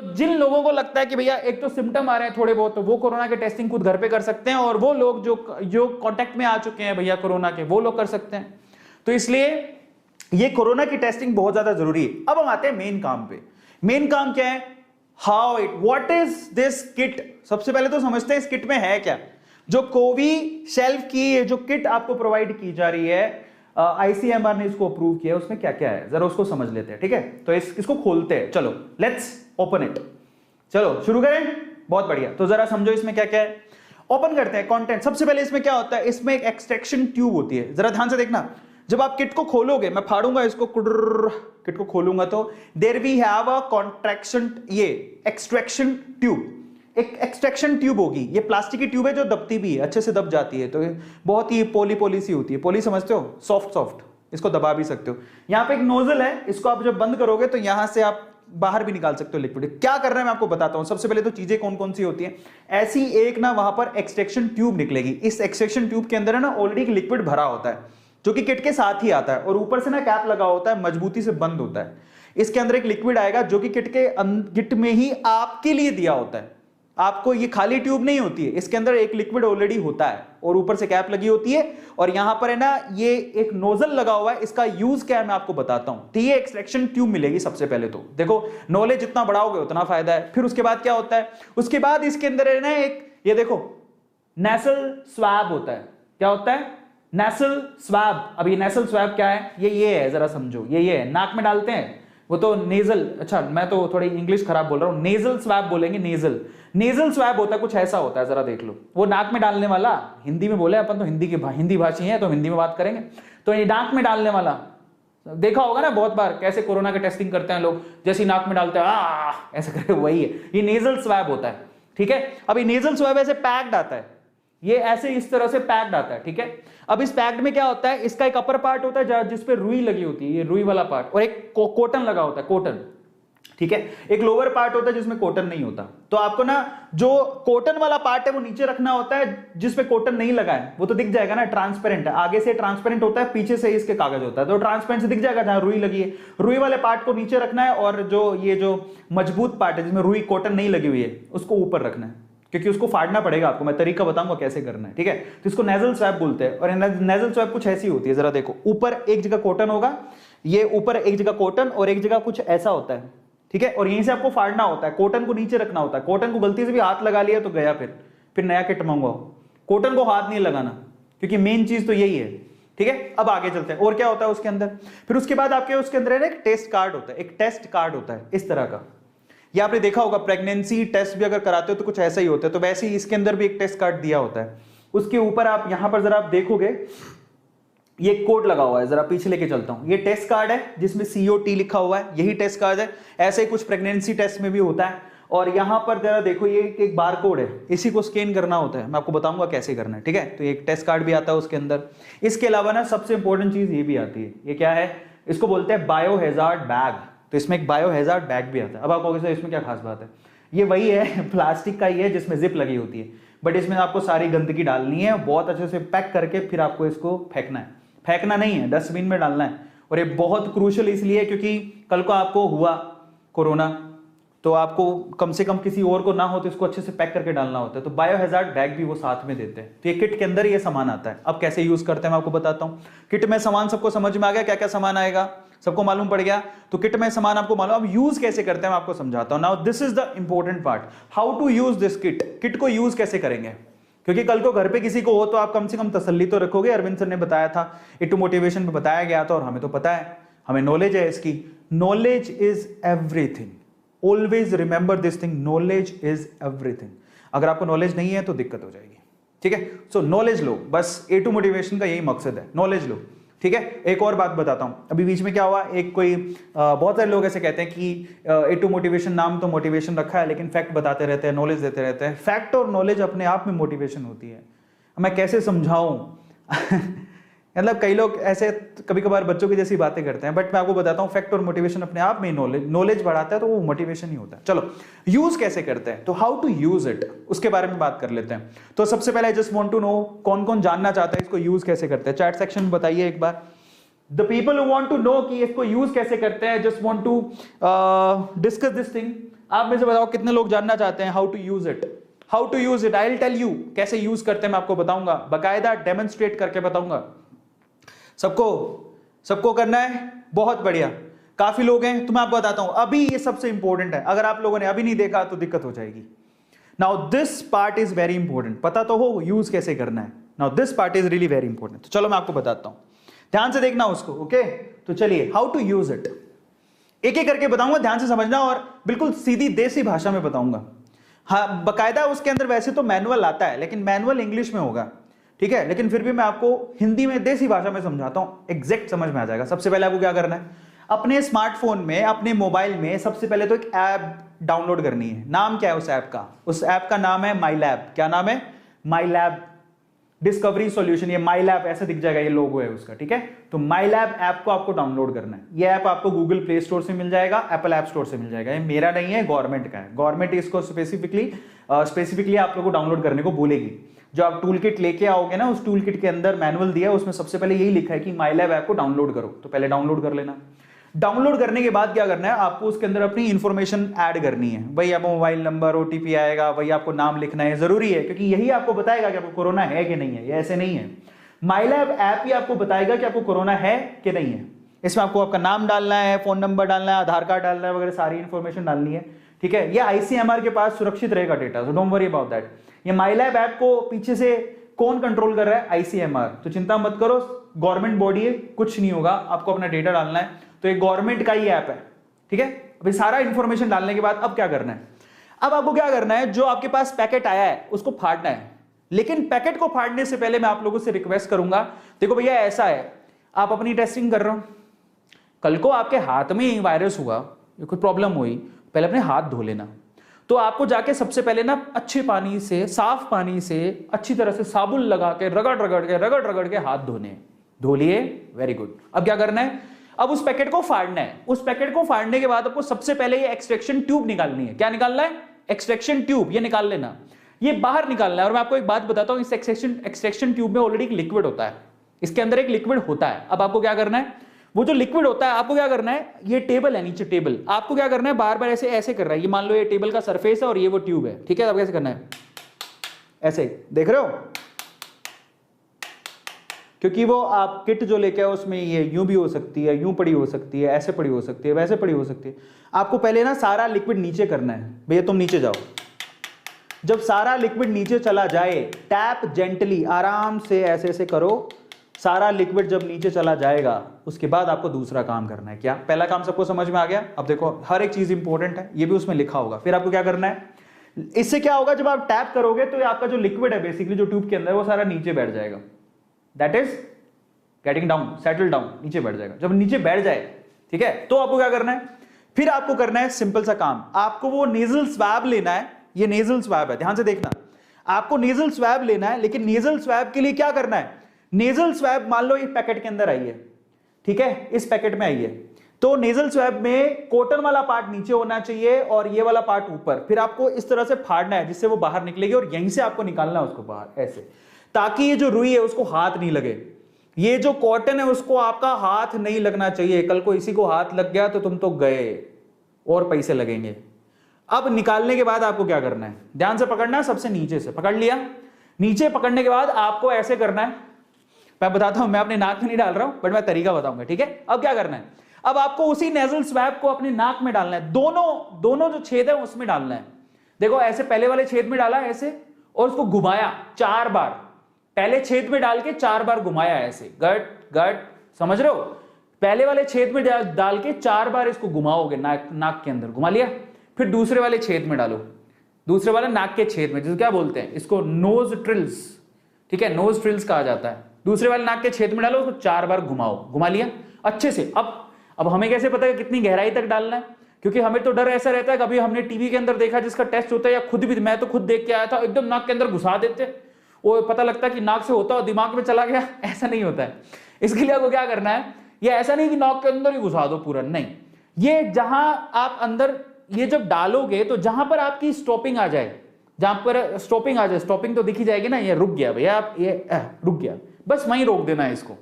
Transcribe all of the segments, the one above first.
तो जिन लोगों को लगता है कि भैया एक तो सिम्टम आ रहे हैं थोड़े बहुत, तो वो कोरोना के टेस्टिंग खुद घर पे कर सकते हैं, और वो लोग जो कांटेक्ट में आ चुके हैं भैया कोरोना के, वो लोग कर सकते हैं। तो इसलिए ये कोरोना की टेस्टिंग बहुत ज्यादा जरूरी है। अब हम आते हैं मेन काम पे। मेन काम क्या है? How it, what is this kit. सबसे पहले तो समझते हैं इस किट में है क्या। जो कोविशील्ड की जो किट आपको प्रोवाइड की जा रही है, आईसीएमआर ने इसको अप्रूव किया, उसमें क्या क्या है जरा उसको समझ लेते हैं, ठीक है। तो इसको खोलते हैं, चलो लेट्स ओपन इट। चलो शुरू करें, बहुत बढ़िया। तो जरा समझो इसमें क्या क्या है, ओपन करते हैं कंटेंट। सबसे पहले इसमें क्या होता है, इसमें एक एक्सट्रैक्शन ट्यूब होती है, जरा ध्यान से देखना। जब आप किट को खोलोगे, मैं फाड़ूंगा इसको, किट को खोलूंगा तो there we have a contraction, ये एक्सट्रैक्शन ट्यूब, एक एक्सट्रैक्शन ट्यूब होगी। ये प्लास्टिक की ट्यूब है जो दबती भी है, अच्छे से दब जाती है, तो बहुत ही पोली सी होती है। पोली समझते हो, सॉफ्ट, इसको दबा भी सकते हो। यहां पे एक नोजल है, इसको आप जब बंद करोगे तो यहां से आप बाहर भी निकाल सकते हो लिक्विड। क्या करना है मैं आपको बताता हूं। सबसे पहले तो चीजें कौन कौन सी होती हैं। ऐसी एक ना वहां पर एक्सट्रैक्शन ट्यूब निकलेगी। इस एक्सट्रैक्शन ट्यूब के अंदर है ना ऑलरेडी एक लिक्विड भरा होता है, जो कि किट के साथ ही आता है, और ऊपर से ना कैप लगा होता है, मजबूती से बंद होता है। इसके अंदर एक लिक्विड आएगा जो कि किट में ही आपके लिए दिया होता है। आपको ये खाली ट्यूब नहीं होती है, इसके अंदर एक लिक्विड ऑलरेडी होता है और ऊपर से कैप लगी होती है, और यहां पर है ना ये एक नोजल लगा हुआ है। इसका यूज क्या है मैं आपको बताता हूं। तो ये एक्सट्रैक्शन ट्यूब मिलेगी। सबसे पहले तो देखो, नॉलेज जितना बढ़ाओगे उतना फायदा है। फिर उसके बाद क्या होता है, उसके बाद इसके अंदर है ना एक, ये देखो नेसल स्वैब होता है। क्या होता है? Nasal swab. अब ये नेसल स्वैब क्या है, ये है, जरा समझो। ये है, नाक में डालते हैं, वो तो नेजल, अच्छा मैं तो थोड़ी इंग्लिश खराब बोल रहा हूं, नेजल स्वैब बोलेंगे। नेजल स्वैब होता है, कुछ ऐसा होता है, जरा देख लो। वो नाक में डालने वाला, हिंदी में बोले अपन तो हिंदी भाषी हैं तो हिंदी में बात करेंगे। तो ये नाक में डालने वाला देखा होगा ना बहुत बार, कैसे कोरोना के टेस्टिंग करते हैं लोग, जैसे नाक में डालते हैं ऐसे करके, वही है, ये नेजल स्वैब होता है, ठीक है। अब ये नेजल स्वैब ऐसे पैक्ड आता है, ये ऐसे इस तरह से पैक्ड आता है, ठीक है। अब इस पैक्ड में क्या होता है, इसका एक अपर पार्ट होता है जिसपे रुई लगी होती है, ये रुई वाला पार्ट, और एक कॉटन लगा होता है, कॉटन, ठीक है। एक लोअर पार्ट होता है जिसमें कॉटन नहीं होता। तो आपको ना जो कॉटन वाला पार्ट है वो नीचे रखना होता है, जिसपे कॉटन नहीं लगा है वो तो दिख जाएगा ना, ट्रांसपेरेंट है, आगे से ट्रांसपेरेंट होता है, पीछे से इसके कागज होता है, तो ट्रांसपेरेंट से दिख जाएगा जहां रुई लगी है। रुई वाले पार्ट को नीचे रखना है, और जो मजबूत पार्ट है जिसमें रुई कॉटन नहीं लगी हुई है उसको ऊपर रखना है, क्योंकि उसको फाड़ना पड़ेगा आपको। मैं तरीका बताऊंगा कैसे करना है, ठीक है। तो इसको नेजल स्वैब बोलते हैं, और नेजल स्वैब कुछ ऐसी होती है, जरा देखो, ऊपर एक जगह कॉटन होगा, ये ऊपर एक जगह कॉटन और एक जगह कुछ ऐसा होता है, ठीक है। और यहीं से आपको फाड़ना होता है, कॉटन को नीचे रखना होता है। कॉटन को गलती से भी हाथ लगा लिया तो गया, फिर नया किट मंगवाओ। कॉटन को हाथ नहीं लगाना, क्योंकि मेन चीज तो यही है, ठीक है। अब आगे चलते हैं, और क्या होता है उसके अंदर। फिर उसके बाद आपके उसके अंदर एक टेस्ट कार्ड होता है, एक टेस्ट कार्ड होता है इस तरह का। ये आपने देखा होगा, प्रेगनेंसी टेस्ट भी अगर कराते हो तो कुछ ऐसा ही होता है, तो वैसे ही इसके अंदर भी एक टेस्ट कार्ड दिया होता है। उसके ऊपर आप यहां पर जरा आप देखोगे, ये कोड लगा हुआ है, जरा पीछे लेके चलता हूं। ये टेस्ट कार्ड है जिसमें COT लिखा हुआ है, यही टेस्ट कार्ड है। ऐसे ही कुछ प्रेगनेंसी टेस्ट में भी होता है। और यहां पर जरा देखो, ये एक बार कोड है, इसी को स्कैन करना होता है, मैं आपको बताऊंगा कैसे करना है, ठीक है। तो एक टेस्ट कार्ड भी आता है उसके अंदर। इसके अलावा ना सबसे इंपॉर्टेंट चीज ये भी आती है, ये क्या है, इसको बोलते हैं बायोहैजार्ड बैग। तो इसमें एक बायोहैजार्ड बैग भी आता है। अब आप कहोगे सर इसमें क्या खास बात है, ये वही है, प्लास्टिक का ही है जिसमें जिप लगी होती है, बट इसमें आपको सारी गंदगी डालनी है, बहुत अच्छे से पैक करके फिर आपको इसको फेंकना है। फेंकना नहीं है, डस्टबिन में डालना है। और ये बहुत क्रूशियल इसलिए क्योंकि कल को आपको हुआ कोरोना तो आपको कम से कम किसी और को ना हो, तो इसको अच्छे से पैक करके डालना होता है। तो बायोहैजार्ड बैग भी वो साथ में देते हैं। तो ये किट के अंदर ये सामान आता है। अब कैसे यूज करते हैं मैं आपको बताता हूं। किट में सामान सबको समझ में आ गया, क्या क्या सामान आएगा सबको मालूम पड़ गया। तो किट में सामान आपको मालूम, अब यूज कैसे करते हैं मैं आपको समझाता हूं। Now this is the important part, how to use this kit. Kit को यूज कैसे करेंगे, क्योंकि कल को घर पे किसी को हो तो आप कम से कम तसल्ली तो रखोगे। अरविंद सर ने बताया था, इट मोटिवेशन में बताया गया था, और हमें तो पता है, हमें नॉलेज है इसकी। Knowledge is everything, always remember this thing, knowledge is everything. अगर आपको नॉलेज नहीं है तो दिक्कत हो जाएगी, ठीक है। सो नॉलेज लो, बस A2 मोटिवेशन का यही मकसद है, नॉलेज लो, ठीक है। एक और बात बताता हूं, अभी बीच में क्या हुआ, एक कोई बहुत सारे लोग ऐसे कहते हैं कि A2 मोटिवेशन, नाम तो मोटिवेशन रखा है लेकिन फैक्ट बताते रहते हैं, नॉलेज देते रहते हैं। फैक्ट और नॉलेज अपने आप में मोटिवेशन होती है। मैं कैसे समझाऊं मतलब कई लोग ऐसे कभी कभार बच्चों की जैसी बातें करते हैं, बट मैं आपको बताता हूं, फैक्ट और मोटिवेशन अपने आप में नॉलेज बढ़ाता है, तो वो मोटिवेशन ही होता है। चलो यूज कैसे करते हैं, तो हाउ टू यूज इट, उसके बारे में बात कर लेते हैं। तो सबसे पहले I just want to know, कौन कौन जानना चाहता है इसको यूज कैसे करते हैं, चैट सेक्शन में बताइए एक बार। The people who want to know कि इसको यूज कैसे करते हैं, just want to discuss this thing, आप में से बताओ कितने लोग जानना चाहते हैं how to use it? How to use it, I will tell you कैसे यूज करते हैं, मैं आपको बताऊंगा, बकायदा डेमोन्स्ट्रेट करके बताऊंगा। सबको करना है, बहुत बढ़िया। काफी लोग हैं तो मैं आपको बताता हूं, अभी ये सबसे इंपॉर्टेंट है, अगर आप लोगों ने अभी नहीं देखा तो दिक्कत हो जाएगी। Now this part is very important, पता तो हो यूज कैसे करना है। Now this part is really very important. तो चलो मैं आपको बताता हूं, ध्यान से देखना उसको, ओके? तो चलिए, हाउ टू यूज इट एक एक करके बताऊंगा, ध्यान से समझना, और बिल्कुल सीधी देसी भाषा में बताऊंगा। हाँ, बकायदा उसके अंदर वैसे तो मैनुअल आता है, लेकिन मैनुअल इंग्लिश में होगा, ठीक है? लेकिन फिर भी मैं आपको हिंदी में देसी भाषा में समझाता हूं, एग्जैक्ट समझ में आ जाएगा। सबसे पहले आपको क्या करना है, अपने स्मार्टफोन में, अपने मोबाइल में सबसे पहले तो एक ऐप डाउनलोड करनी है। नाम क्या है उस ऐप का? उस ऐप का नाम है माई लैब। क्या नाम है? माई लैब डिस्कवरी सॉल्यूशन। ये माई लैब ऐसे दिख जाएगा, ये लोगो है उसका, ठीक है? तो माई लैब ऐप को आपको डाउनलोड करना है। ये ऐप आपको गूगल प्ले स्टोर से मिल जाएगा, एप्पल ऐप स्टोर से मिल जाएगा। ये मेरा नहीं है, गवर्नमेंट का है। गवर्नमेंट इसको स्पेसिफिकली आप लोगों को डाउनलोड करने को बोलेगी। जो आप टूल किट लेके आओगे ना, उस टूल किट के अंदर मैनुअल दिया है, उसमें सबसे पहले यही लिखा है कि माई लैब ऐप को डाउनलोड करो। तो पहले डाउनलोड कर लेना। डाउनलोड करने के बाद क्या करना है, आपको उसके अंदर अपनी इंफॉर्मेशन ऐड करनी है। भाई आपको मोबाइल नंबर, ओटीपी आएगा, भाई आपको नाम लिखना है, जरूरी है, क्योंकि यही आपको बताएगा कि आपको कोरोना है कि नहीं है। ये ऐसे नहीं है, माई लैब ऐप ही आपको बताएगा कि आपको कोरोना है कि नहीं है। इसमें आपको आपका नाम डालना है, फोन नंबर डालना है, आधार कार्ड डालना है, वगैरह सारी इंफॉर्मेशन डालनी है, ठीक है? ये आईसीएमआर के पास सुरक्षित रहेगा data, so don't worry about that. ये माई लैब ऐप को पीछे से कौन कंट्रोल कर रहा है? आईसीएमआर। तो चिंता मत करो, गवर्नमेंट बॉडी है, कुछ नहीं होगा, आपको अपना डेटा डालना है। तो ये गवर्नमेंट का ही ऐप है, ठीक है? अभी सारा इंफॉर्मेशन डालने के बाद अब क्या करना है? अब आपको क्या करना है, जो आपके पास पैकेट आया है उसको फाड़ना है। लेकिन पैकेट को फाड़ने से पहले मैं आप लोगों से रिक्वेस्ट करूंगा, देखो भैया ऐसा है, आप अपनी टेस्टिंग कर रहे हो, कल को आपके हाथ में वायरस हुआ, कोई प्रॉब्लम हुई, पहले अपने हाथ धो लेना। तो आपको जाके सबसे पहले ना अच्छे पानी से, साफ पानी से अच्छी तरह से साबुन लगा के रगड़ के हाथ धोने। धो लिए, वेरी गुड। अब क्या करना है, अब उस पैकेट को फाड़ना है। उस पैकेट को फाड़ने के बाद आपको सबसे पहले ये एक्सट्रैक्शन ट्यूब निकालनी है। क्या निकालना है? एक्सट्रैक्शन ट्यूब, ये निकाल लेना, ये बाहर निकालना है। और मैं आपको एक बात बताता हूं, इस एक्सट्रैक्शन ट्यूब में ऑलरेडी एक लिक्विड होता है, इसके अंदर एक लिक्विड होता है। अब आपको क्या करना है, वो जो लिक्विड होता है, आपको क्या करना है, ये टेबल है नीचे, टेबल, आपको क्या करना है, बार बार ऐसे ऐसे कर रहा है। ये मान लो ये टेबल का सरफेस है और ये वो ट्यूब है, ठीक है? अब कैसे करना है, ऐसे, देख रहे हो? क्योंकि वो आप किट जो लेके आओ उसमें ये यूं भी हो सकती है, यूं पड़ी हो सकती है, ऐसे पड़ी हो सकती है, वैसे पड़ी हो सकती है। आपको पहले ना सारा लिक्विड नीचे करना है। भैया तुम नीचे जाओ। जब सारा लिक्विड नीचे चला जाए, टैप जेंटली, आराम से ऐसे ऐसे करो। सारा लिक्विड जब नीचे चला जाएगा, उसके बाद आपको दूसरा काम करना है। क्या? पहला काम सबको समझ में आ गया? अब देखो हर एक चीज इंपॉर्टेंट है, ये भी उसमें लिखा होगा। फिर आपको क्या करना है, इससे क्या होगा, जब आप टैप करोगे तो आपका जो लिक्विड है बेसिकली जो ट्यूब के अंदर, वो सारा नीचे बैठ जाएगा। That is getting down, settle down, नीचे बैठ जाएगा। जब नीचे बैठ जाए, ठीक है, तो आपको क्या करना है, फिर आपको करना है सिंपल सा काम, आपको वो नेजल स्वैब लेना है। ये नेजल स्वैब है, ध्यान से देखना, आपको नेजल स्वैब लेना है। लेकिन नेजल स्वैब के लिए क्या करना है, नेजल स्वैब मान लो एक पैकेट के अंदर आई है, ठीक है, इस पैकेट में आई है, तो नेजल स्वैब में कॉटन वाला पार्ट नीचे होना चाहिए और ये वाला पार्ट ऊपर। फिर आपको इस तरह से फाड़ना है जिससे वो बाहर निकलेगी, और यहीं से आपको निकालना है उसको बाहर, ऐसे, ताकि ये जो रुई है उसको हाथ नहीं लगे। ये जो कॉटन है उसको आपका हाथ नहीं लगना चाहिए। कल को इसी को हाथ लग गया तो तुम तो गए, और पैसे लगेंगे। अब निकालने के बाद आपको क्या करना है, ध्यान से पकड़ना है, सबसे नीचे से पकड़ लिया। नीचे पकड़ने के बाद आपको ऐसे करना है, मैं बताता हूं, मैं अपने नाक में नहीं डाल रहा हूं, बट मैं तरीका बताऊंगा, ठीक है? अब क्या करना है, अब आपको उसी नेजल स्वैब को अपने नाक में डालना है। दोनों जो छेद है उसमें डालना है। देखो ऐसे पहले वाले छेद में डाला ऐसे, और उसको घुमाया 4 बार। पहले छेद में डाल के 4 बार घुमाया ऐसे, गट गट, समझ रहे हो? पहले वाले छेद में डाल के 4 बार इसको घुमाओगे, नाक के अंदर घुमा लिया। फिर दूसरे वाले छेद में डालो, दूसरे वाले नाक के छेद में, जिसको क्या बोलते हैं, इसको नोज ट्रिल्स, ठीक है, नोज ट्रिल्स कहा जाता है। दूसरे वाले नाक के छेद में डालो, उसको 4 बार घुमाओ, घुमा लिया अच्छे से। अब हमें कैसे पता है कितनी गहराई तक डालना है? क्योंकि हमें तो डर ऐसा रहता है, कभी हमने टीवी के अंदर देखा जिसका टेस्ट होता है, या खुद भी, मैं तो खुद देख के आया था, एकदम नाक के अंदर घुसा देते, वो पता लगता है कि नाक से होता और दिमाग में चला गया। ऐसा नहीं होता है। इसके लिए आपको क्या करना है, ये ऐसा नहीं कि नाक के अंदर ही घुसा दो पूरा, नहीं, ये जहां आप अंदर ये जब डालोगे तो जहां पर आपकी स्टॉपिंग आ जाए, जहां पर स्टॉपिंग आ जाए, स्टॉपिंग तो दिखी जाएगी ना, ये रुक गया भैया, आप ये रुक गया, बस वहीं रोक देना है इसको।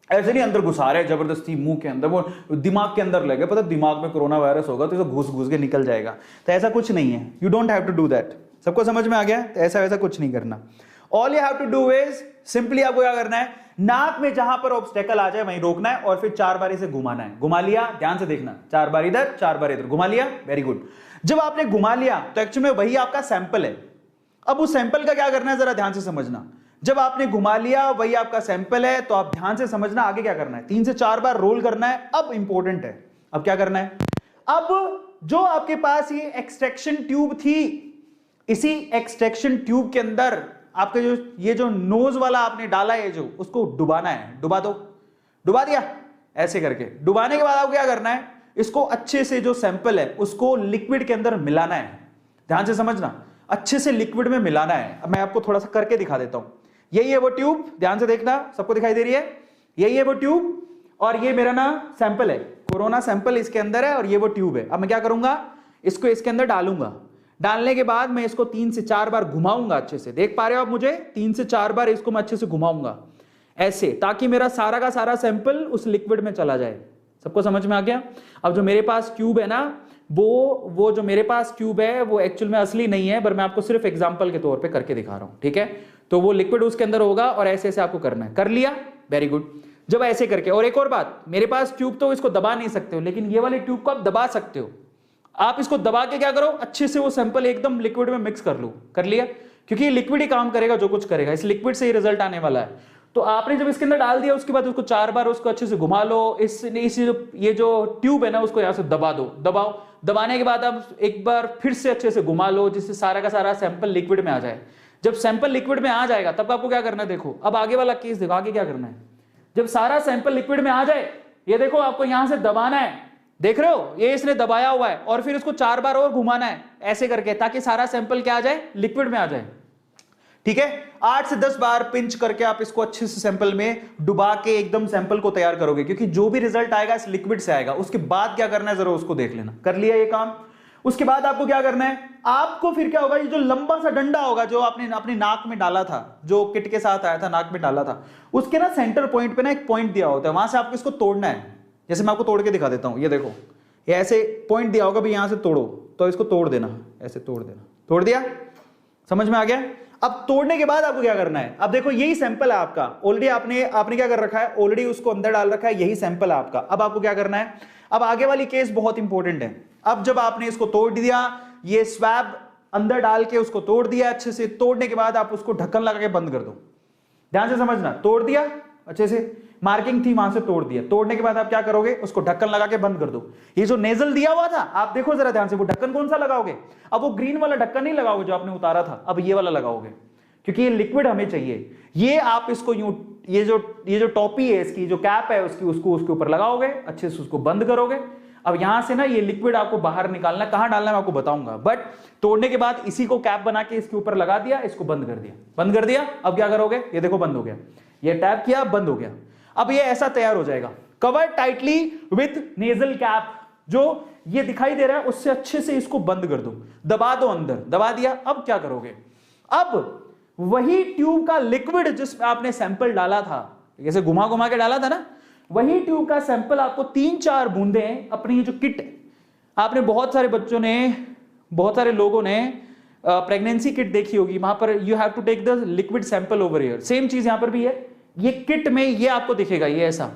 ऐसे नहीं अंदर घुसा रहे जबरदस्ती मुंह के अंदर, वो दिमाग के अंदर लगे, पता दिमाग में कोरोना वायरस होगा तो इसे घुस घुस के निकल जाएगा। तो ऐसा कुछ नहीं है, you don't have to do that. सबको समझ में आ गया? तो ऐसा वैसा कुछ नहीं करना। All you have to do is simply आपको क्या करना है, नाक में जहां पर ऑब्स्टेकल आ जाए वहीं रोकना है और फिर 4 बार इसे घुमाना है। घुमा लिया, ध्यान से देखना, 4 बार इधर 4 बार इधर, घुमा लिया, वेरी गुड। जब आपने घुमा लिया तो एक्चुअली में वही आपका सैंपल है। अब उस सैंपल का क्या करना है जरा ध्यान से समझना। जब आपने घुमा लिया वही आपका सैंपल है, तो आप ध्यान से समझना आगे क्या करना है। 3 से 4 बार रोल करना है। अब इंपॉर्टेंट है, अब क्या करना है, अब जो आपके पास ये एक्सट्रैक्शन ट्यूब थी, इसी एक्सट्रैक्शन ट्यूब के अंदर आपके जो ये जो नोज वाला आपने डाला है, जो उसको डुबाना है। डुबा दो, डुबा दिया ऐसे करके। डुबाने के बाद आपको क्या करना है, इसको अच्छे से जो सैंपल है उसको लिक्विड के अंदर मिलाना है। ध्यान से समझना, अच्छे से लिक्विड में मिलाना है। अब मैं आपको थोड़ा सा करके दिखा देता हूं। यही है वो ट्यूब, ध्यान से देखना, सबको दिखाई दे रही है? यही है वो ट्यूब और ये मेरा ना सैंपल है, कोरोना सैंपल इसके अंदर है और ये वो ट्यूब है। अब मैं क्या करूंगा, इसको इसके अंदर डालूंगा। डालने के बाद मैं इसको 3 से 4 बार घुमाऊंगा अच्छे से। देख पा रहे हो आप मुझे? 3 से 4 बार इसको मैं अच्छे से घुमाऊंगा ऐसे, ताकि मेरा सारा का सारा सैंपल उस लिक्विड में चला जाए। सबको समझ में आ गया? अब जो मेरे पास ट्यूब है ना, वो जो मेरे पास ट्यूब है वो एक्चुअल में असली नहीं है, पर मैं आपको सिर्फ एग्जांपल के तौर पे करके दिखा रहा हूं, ठीक है? तो वो लिक्विड उसके अंदर होगा और ऐसे ऐसे आपको करना है। कर लिया, वेरी गुड। जब ऐसे करके, और एक और बात, मेरे पास ट्यूब तो इसको दबा नहीं सकते हो, लेकिन ये वाले ट्यूब को आप दबा सकते हो। आप इसको दबा के क्या करो, अच्छे से वो सैंपल एकदम लिक्विड में मिक्स कर लो। कर लिया, क्योंकि ये लिक्विड ही काम करेगा, जो कुछ करेगा इस लिक्विड से ही रिजल्ट आने वाला है। तो आपने जब इसके अंदर डाल दिया उसके बाद उसको 4 बार उसको अच्छे से घुमा लो। ये जो ट्यूब है ना उसको यहां से दबा दो। दबाओ, दबाने के बाद आप एक बार फिर से अच्छे से घुमा लो, जिससे सारा का सारा सैंपल लिक्विड में आ जाए। जब सैंपल लिक्विड में आ जाएगा तब आपको क्या करना है, देखो अब आगे वाला केस देखो, आगे क्या करना है। जब सारा सैंपल लिक्विड में आ जाए, ये देखो आपको यहां से दबाना है, देख रहे हो ये इसने दबाया हुआ है, और फिर इसको 4 बार और घुमाना है ऐसे करके, ताकि सारा सैंपल क्या आ जाए, लिक्विड में आ जाए। ठीक है, 8 से 10 बार पिंच करके आप इसको अच्छे से सैंपल में डुबा के एकदम सैंपल को तैयार करोगे, क्योंकि जो भी रिजल्ट आएगा इस लिक्विड से आएगा। उसके बाद क्या करना है जरा उसको देख लेना। कर लिया ये काम, उसके बाद आपको क्या करना है, आपको फिर क्या होगा, ये जो लंबा सा डंडा होगा जो आपने अपनी नाक में डाला था, जो किट के साथ आया था, नाक में डाला था, उसके ना सेंटर पॉइंट पे ना एक पॉइंट दिया होता है, वहां से आपको इसको तोड़ना है। जैसे मैं आपको तोड़ के दिखा देता हूं, ये देखो, ये ऐसे पॉइंट दिया होगा, भाई यहां से तोड़ो, तो इसको तोड़ देना, ऐसे तोड़ देना। तोड़ दिया, समझ में आ गया? अब तोड़ने के बाद आपको क्या करना है, अब देखो यही सैंपल है आपका, ऑलरेडी आपने क्या कर रखा है, ऑलरेडी उसको अंदर डाल रखा है, यही सैंपल है आपका। अब आपको क्या करना है, अब आगे वाली केस बहुत इंपॉर्टेंट है। अब जब आपने इसको तोड़ दिया, ये स्वैब अंदर डाल के उसको तोड़ दिया अच्छे से, तोड़ने के बाद आप उसको ढक्कन लगा के बंद कर दो। ध्यान से समझना, तोड़ दिया अच्छे से, मार्किंग थी वहां से तोड़ दिया। तोड़ने के बाद आप क्या करोगे, उसको ढक्कन लगा के बंद कर दो। ये जो नेजल दिया हुआ था, आप देखो जरा ध्यान से, वो ढक्कन कौन सा लगाओगे, अब वो ग्रीन वाला ढक्कन नहीं लगाओगे जो आपने उतारा था, अब ये वाला लगाओगे, क्योंकि ये लिक्विड हमें चाहिए। ये आप इसको यूं, ये जो टॉपी है इसकी, जो कैप है उसकी, उसको उसके ऊपर लगाओगे, अच्छे से उसको बंद करोगे। अब यहां से ना ये लिक्विड आपको बाहर निकालना, कहां डालना मैं आपको बताऊंगा, बट तोड़ने के बाद इसी को कैप बना के इसके ऊपर लगा दिया, इसको बंद कर दिया। बंद कर दिया, अब क्या करोगे, ये देखो बंद हो गया, ये टैप किया, बंद हो गया। अब ये ऐसा तैयार हो जाएगा, covered tightly with nasal cap. जो ये दिखाई दे रहा है उससे अच्छे से इसको बंद कर दो, दबा दो अंदर, दबा दिया। अब क्या करोगे, अब वही ट्यूब का लिक्विड जिसमें आपने सैंपल डाला था, जैसे घुमा घुमा के डाला था ना, वही ट्यूब का सैंपल आपको 3-4 बूंदें अपनी जो किट, आपने बहुत सारे बच्चों ने, बहुत सारे लोगों ने प्रेगनेंसी किट देखी होगी, वहां पर you have to take the liquid sample over here. Same चीज यहां पर भी है, ये किट में ये आपको दिखेगा, ये ऐसा,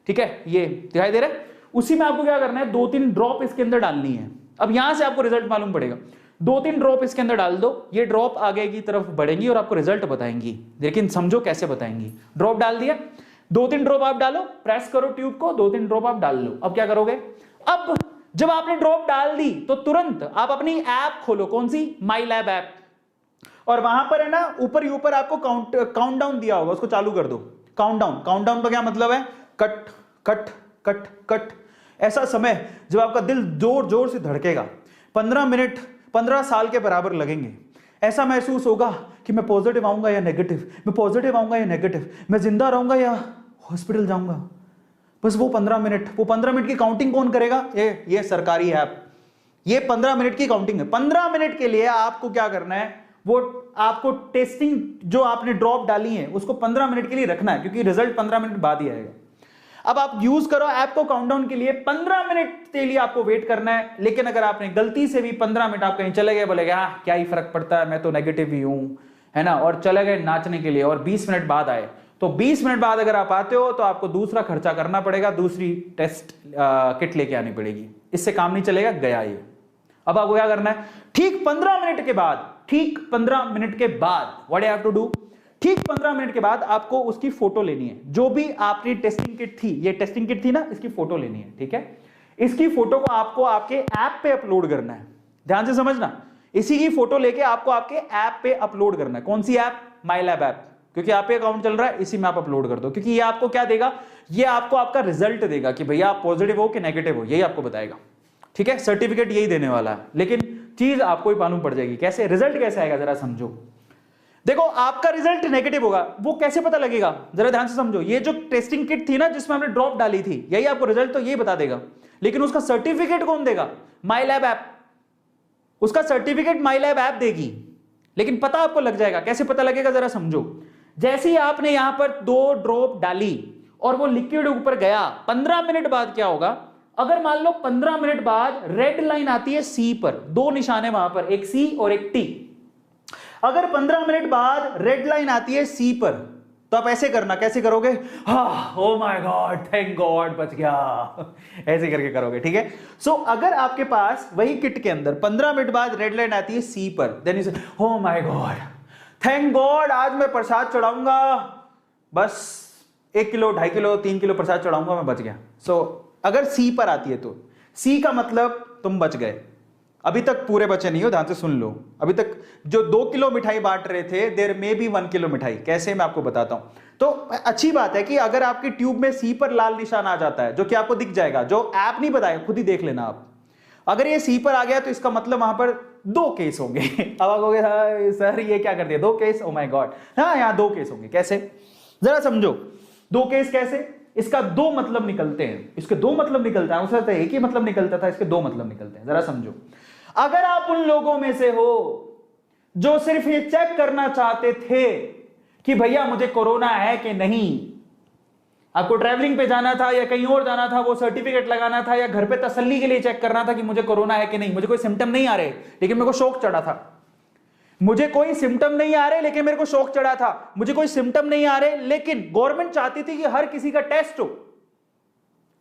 ठीक है, ये दिखाई दे रहा है। उसी में आपको क्या करना है, 2-3 ड्रॉप इसके अंदर डालनी है। अब यहां से आपको रिजल्ट मालूम पड़ेगा, 2-3 ड्रॉप इसके अंदर डाल दो, ये ड्रॉप आगे की तरफ बढ़ेंगी और आपको रिजल्ट बताएंगी, लेकिन समझो कैसे बताएंगी। ड्रॉप डाल दिया, 2-3 ड्रॉप आप डालो, प्रेस करो ट्यूब को, 2-3 ड्रॉप आप डाल लो। अब क्या करोगे, अब जब आपने ड्रॉप डाल दी तो तुरंत आप अपनी ऐप खोलो, कौन सी, माई लैब ऐप, और वहां पर है ना ऊपर ही ऊपर आपको काउंटडाउन दिया होगा, उसको चालू कर दो। काउंटडाउन, काउंटडाउन का क्या मतलब है, कट कट कट कट, ऐसा समय जब आपका दिल जोर जोर से धड़केगा, 15 मिनट 15 साल के बराबर लगेंगे। ऐसा महसूस होगा कि मैं पॉजिटिव आऊंगा या नेगेटिव, मैं पॉजिटिव आऊंगा या नेगेटिव, मैं जिंदा रहूंगा या हॉस्पिटल जाऊंगा। बस वो 15 मिनट, वो 15 मिनट की काउंटिंग कौन करेगा, ये सरकारी ऐप, ये 15 मिनट की काउंटिंग है। 15 मिनट के लिए आपको क्या करना है, वो आपको टेस्टिंग जो आपने ड्रॉप डाली है उसको 15 मिनट के लिए रखना है, क्योंकि रिजल्ट 15 मिनट बाद ही आएगा। अब आप यूज करो ऐप को काउंटडाउन के लिए, 15 मिनट के लिए आपको वेट करना है। लेकिन अगर आपने गलती से भी 15 मिनट आप कहीं चले गए, बोलेगे हाँ क्या ही फर्क पड़ता है, मैं तो नेगेटिव ही हूं, है ना, और चले गए नाचने के लिए और 20 मिनट बाद आए, तो 20 मिनट बाद अगर आप आते हो तो आपको दूसरा खर्चा करना पड़ेगा, दूसरी टेस्ट किट लेके आनी पड़ेगी। इससे काम नहीं चलेगा, गया ये। अब आपको क्या करना है, ठीक 15 मिनट के बाद, ठीक 15 मिनट के बाद what you have to do, ठीक 15 मिनट के बाद आपको उसकी फोटो लेनी है। जो भी आपकी टेस्टिंग किट थी, ये टेस्टिंग किट थी ना, इसकी फोटो लेनी है, ठीक है। इसकी फोटो को आपको आपके ऐप पे अपलोड करना है, ध्यान से समझना। इसी की फोटो लेके आपको आपके ऐप पे अपलोड करना है। कौन सी ऐप? माई लैब ऐप, क्योंकि आप पे अकाउंट चल रहा है, इसी में आप अपलोड कर दो, क्योंकि ये आपको क्या देगा, ये आपको आपका रिजल्ट देगा कि भैया आप पॉजिटिव हो कि नेगेटिव हो, यही आपको बताएगा, ठीक है। सर्टिफिकेट यही देने वाला है, लेकिन चीज आपको ही मालूम पड़ जाएगी। कैसे रिजल्ट कैसे आएगा जरा समझो। देखो आपका रिजल्ट नेगेटिव होगा, वो कैसे पता लगेगा, जरा ध्यान से समझो। ये जो टेस्टिंग किट थी ना जिसमें हमने ड्रॉप डाली थी, यही आपको रिजल्ट तो ये बता देगा, लेकिन उसका सर्टिफिकेट कौन देगा? माई लैब ऐप। उसका सर्टिफिकेट माई लैब ऐप देगी, लेकिन पता आपको लग जाएगा। कैसे पता लगेगा जरा समझो। जैसे ही आपने यहां पर 2 ड्रॉप डाली और वो लिक्विड ऊपर गया, 15 मिनट बाद क्या होगा, अगर मान लो 15 मिनट बाद रेड लाइन आती है सी पर, 2 निशान है वहां पर, एक सी और एक टी। अगर 15 मिनट बाद रेड लाइन आती है सी पर, तो आप ऐसे करना, कैसे करोगे, हाँ oh my God, thank God, बच गया, ऐसे करके करोगे, ठीक है। सो अगर आपके पास वही किट के अंदर 15 मिनट बाद रेड लाइन आती है सी पर, देन यू से oh my God, thank God, आज मैं प्रसाद चढ़ाऊंगा, बस 1 किलो 2.5 किलो 3 किलो प्रसाद चढ़ाऊंगा, मैं बच गया। सो अगर सी पर आती है तो सी का मतलब तुम बच गए। अभी तक पूरे बचे नहीं हो, ध्यान से सुन लो। अभी तक जो 2 किलो मिठाई बांट रहे थे, देर में भी 1 किलो मिठाई। कैसे, मैं आपको बताता हूं। तो अच्छी बात है कि अगर आपकी ट्यूब में सी पर लाल निशान आ जाता है, जो कि आपको दिख जाएगा, जो ऐप नहीं बताएगा, खुद ही देख लेना आप। अगर ये सी पर आ गया तो इसका मतलब वहां पर 2 केस होंगे। अब आप कहोगे हाँ, सर ये क्या कर दिया, 2 केस, ओ माय गॉड। हाँ, यहां 2 केस होंगे। कैसे, जरा समझो। 2 केस कैसे? इसका 2 मतलब निकलते हैं, इसके 2 मतलब निकलता है। उसका एक ही मतलब निकलता था, इसके 2 मतलब निकलते हैं। जरा समझो। अगर आप उन लोगों में से हो जो सिर्फ ये चेक करना चाहते थे कि भैया मुझे कोरोना है कि नहीं, आपको ट्रैवलिंग पे जाना था या कहीं और जाना था, वो सर्टिफिकेट लगाना था, या घर पे तसल्ली के लिए चेक करना था कि मुझे कोरोना है कि नहीं, मुझे कोई सिम्टम नहीं आ रहे लेकिन मेरे को शौक चढ़ा था, मुझे कोई सिम्टम नहीं आ रहे लेकिन मेरे को शौक चढ़ा था, मुझे कोई सिम्टम नहीं आ रहे लेकिन गवर्नमेंट चाहती थी कि हर किसी का टेस्ट हो।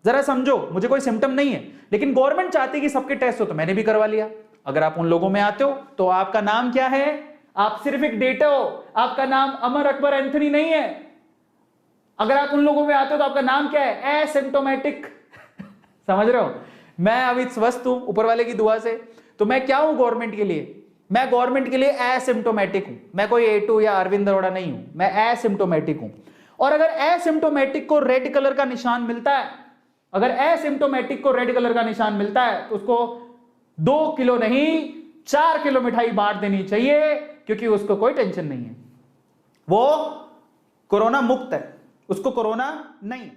जरा समझो, मुझे कोई सिम्टम नहीं है लेकिन गवर्नमेंट चाहती कि सबके टेस्ट हो, तो मैंने भी करवा लिया। अगर आप उन लोगों में आते हो तो आपका नाम क्या है? आप सिर्फ एक डेटा हो, आपका नाम अमर अकबर एंथनी नहीं है। अगर आप उन लोगों में आते हो तो आपका नाम क्या है? एसिम्टोमेटिक। समझ रहे हो? मैं अभी स्वस्थ हूं ऊपर वाले की दुआ से, तो मैं क्या हूं गवर्नमेंट के लिए? मैं गवर्नमेंट के लिए एसिम्टोमेटिक हूं। मैं कोई A2 या अरविंद अरोड़ा नहीं हूं, मैं एसिम्टोमेटिक हूं। और अगर एसिम्टोमेटिक को रेड कलर का निशान मिलता है, अगर एसिम्टोमेटिक को रेड कलर का निशान मिलता है, तो उसको 2 किलो नहीं 4 किलो मिठाई बांट देनी चाहिए, क्योंकि उसको कोई टेंशन नहीं है, वो कोरोना मुक्त है, उसको कोरोना नहीं।